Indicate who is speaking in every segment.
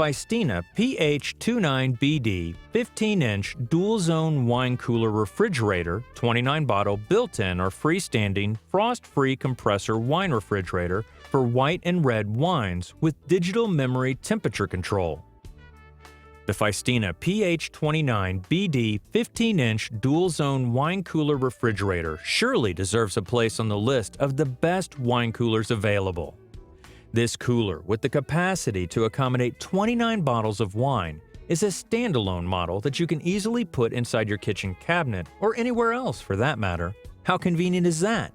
Speaker 1: Phiestina PH-29BD 15-inch dual-zone wine cooler refrigerator 29-bottle built-in or freestanding frost-free compressor wine refrigerator for white and red wines with digital memory temperature control. The Phiestina PH-29BD 15-inch dual-zone wine cooler refrigerator surely deserves a place on the list of the best wine coolers available. This cooler, with the capacity to accommodate 29 bottles of wine, is a standalone model that you can easily put inside your kitchen cabinet or anywhere else for that matter. How convenient is that?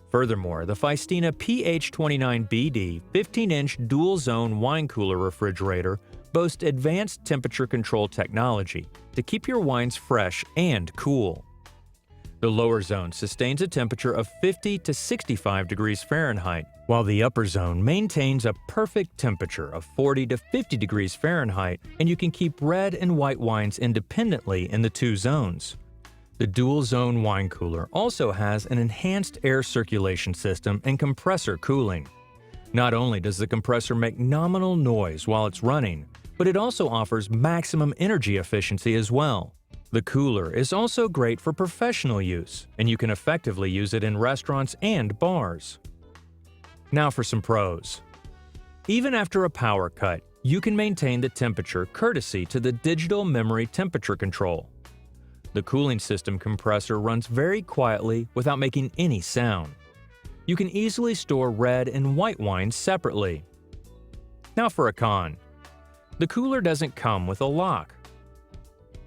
Speaker 1: Furthermore, the Phiestina PH-29BD 15-inch dual-zone wine cooler refrigerator boasts advanced temperature control technology to keep your wines fresh and cool. The lower zone sustains a temperature of 50 to 65 degrees Fahrenheit, while the upper zone maintains a perfect temperature of 40 to 50 degrees Fahrenheit, and you can keep red and white wines independently in the two zones. The dual-zone wine cooler also has an enhanced air circulation system and compressor cooling. Not only does the compressor make nominal noise while it's running, but it also offers maximum energy efficiency as well. The cooler is also great for professional use, and you can effectively use it in restaurants and bars. Now for some pros. Even after a power cut, you can maintain the temperature courtesy to the digital memory temperature control. The cooling system compressor runs very quietly without making any sound. You can easily store red and white wines separately. Now for a con. The cooler doesn't come with a lock.